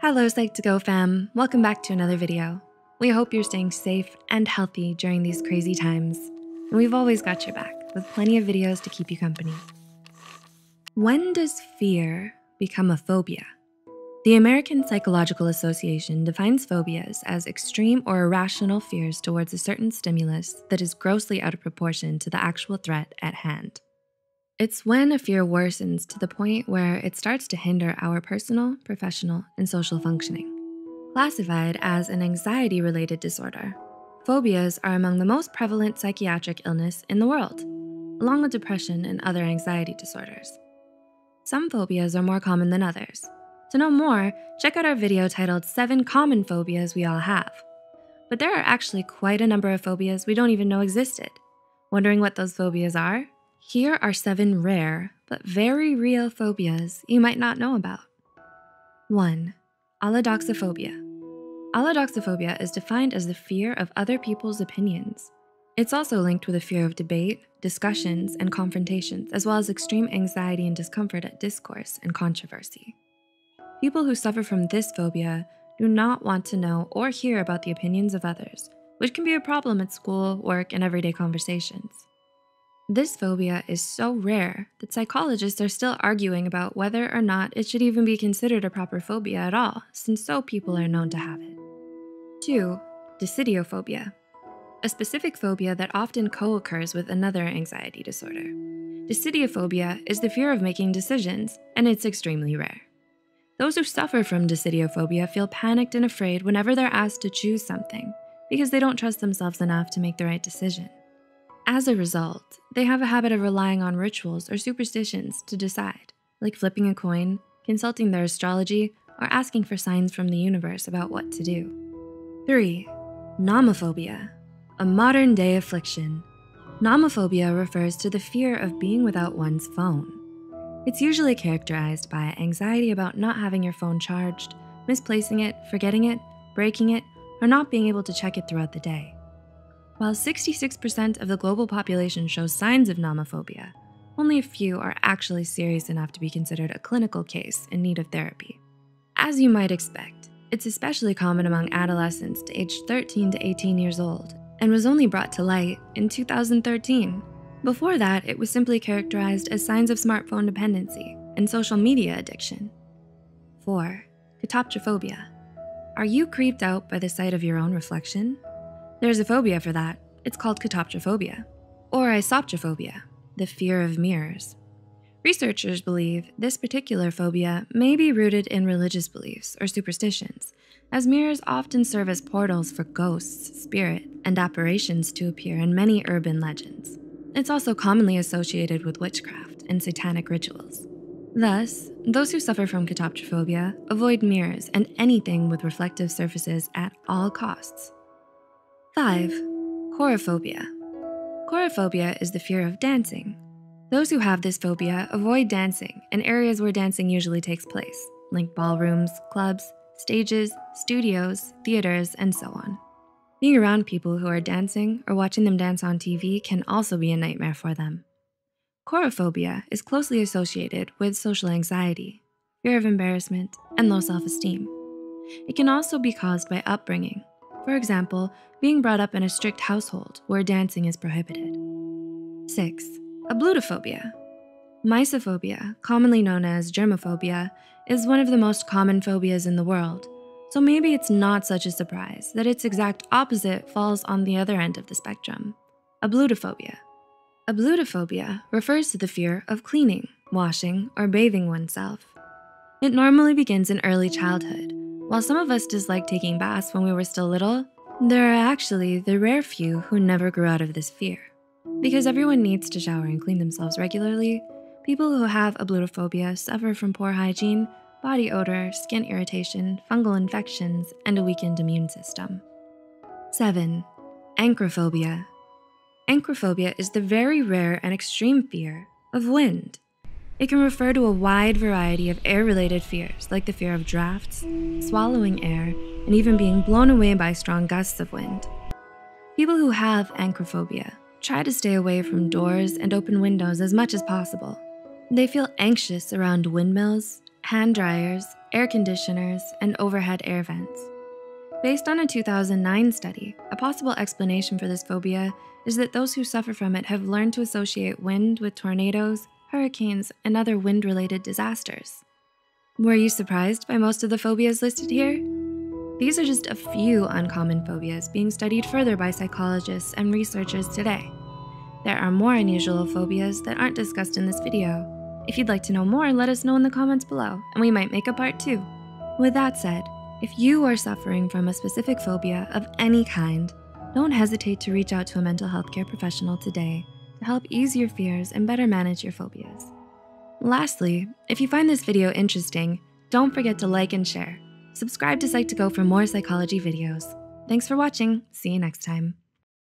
Hello Psych2Go fam, welcome back to another video. We hope you're staying safe and healthy during these crazy times. And we've always got your back with plenty of videos to keep you company. When does fear become a phobia? The American Psychological Association defines phobias as extreme or irrational fears towards a certain stimulus that is grossly out of proportion to the actual threat at hand. It's when a fear worsens to the point where it starts to hinder our personal, professional, and social functioning. Classified as an anxiety-related disorder, phobias are among the most prevalent psychiatric illness in the world, along with depression and other anxiety disorders. Some phobias are more common than others. To know more, check out our video titled 7 Common Phobias We All Have. But there are actually quite a number of phobias we don't even know existed. Wondering what those phobias are? Here are 7 rare, but very real phobias you might not know about. 1. Allodoxophobia. Allodoxophobia is defined as the fear of other people's opinions. It's also linked with a fear of debate, discussions, and confrontations, as well as extreme anxiety and discomfort at discourse and controversy. People who suffer from this phobia do not want to know or hear about the opinions of others, which can be a problem at school, work, and everyday conversations. This phobia is so rare that psychologists are still arguing about whether or not it should even be considered a proper phobia at all, since so people are known to have it. 2. Decidiophobia, a specific phobia that often co-occurs with another anxiety disorder. Decidiophobia is the fear of making decisions, and it's extremely rare. Those who suffer from decidiophobia feel panicked and afraid whenever they're asked to choose something because they don't trust themselves enough to make the right decision. As a result, they have a habit of relying on rituals or superstitions to decide, like flipping a coin, consulting their astrology, or asking for signs from the universe about what to do. 3. Nomophobia, a modern-day affliction. Nomophobia refers to the fear of being without one's phone. It's usually characterized by anxiety about not having your phone charged, misplacing it, forgetting it, breaking it, or not being able to check it throughout the day. While 66% of the global population shows signs of nomophobia, only a few are actually serious enough to be considered a clinical case in need of therapy. As you might expect, it's especially common among adolescents aged 13 to 18 years old and was only brought to light in 2013. Before that, it was simply characterized as signs of smartphone dependency and social media addiction. 4. Catoptrophobia. Are you creeped out by the sight of your own reflection? There's a phobia for that. It's called catoptrophobia, or isoptrophobia, the fear of mirrors. Researchers believe this particular phobia may be rooted in religious beliefs or superstitions, as mirrors often serve as portals for ghosts, spirit, and apparitions to appear in many urban legends. It's also commonly associated with witchcraft and satanic rituals. Thus, those who suffer from catoptrophobia avoid mirrors and anything with reflective surfaces at all costs. 5. Chorophobia. Chorophobia is the fear of dancing. Those who have this phobia avoid dancing in areas where dancing usually takes place, like ballrooms, clubs, stages, studios, theaters, and so on. Being around people who are dancing or watching them dance on TV can also be a nightmare for them. Chorophobia is closely associated with social anxiety, fear of embarrassment, and low self-esteem. It can also be caused by upbringing. For example, being brought up in a strict household where dancing is prohibited. 6. Ablutophobia. Mysophobia, commonly known as germophobia, is one of the most common phobias in the world, so maybe it's not such a surprise that its exact opposite falls on the other end of the spectrum, ablutophobia. Ablutophobia refers to the fear of cleaning, washing, or bathing oneself. It normally begins in early childhood. While some of us dislike taking baths when we were still little, there are actually the rare few who never grew out of this fear. Because everyone needs to shower and clean themselves regularly, people who have ablutophobia suffer from poor hygiene, body odor, skin irritation, fungal infections, and a weakened immune system. 7. Anchrophobia. Anchrophobia is the very rare and extreme fear of wind. It can refer to a wide variety of air-related fears, like the fear of drafts, swallowing air, and even being blown away by strong gusts of wind. People who have anchrophobia try to stay away from doors and open windows as much as possible. They feel anxious around windmills, hand dryers, air conditioners, and overhead air vents. Based on a 2009 study, a possible explanation for this phobia is that those who suffer from it have learned to associate wind with tornadoes, hurricanes, and other wind-related disasters. Were you surprised by most of the phobias listed here? These are just a few uncommon phobias being studied further by psychologists and researchers today. There are more unusual phobias that aren't discussed in this video. If you'd like to know more, let us know in the comments below, and we might make a part 2. With that said, if you are suffering from a specific phobia of any kind, don't hesitate to reach out to a mental health care professional today to help ease your fears and better manage your phobias. Lastly, if you find this video interesting, don't forget to like and share. Subscribe to Psych2Go for more psychology videos. Thanks for watching. See you next time.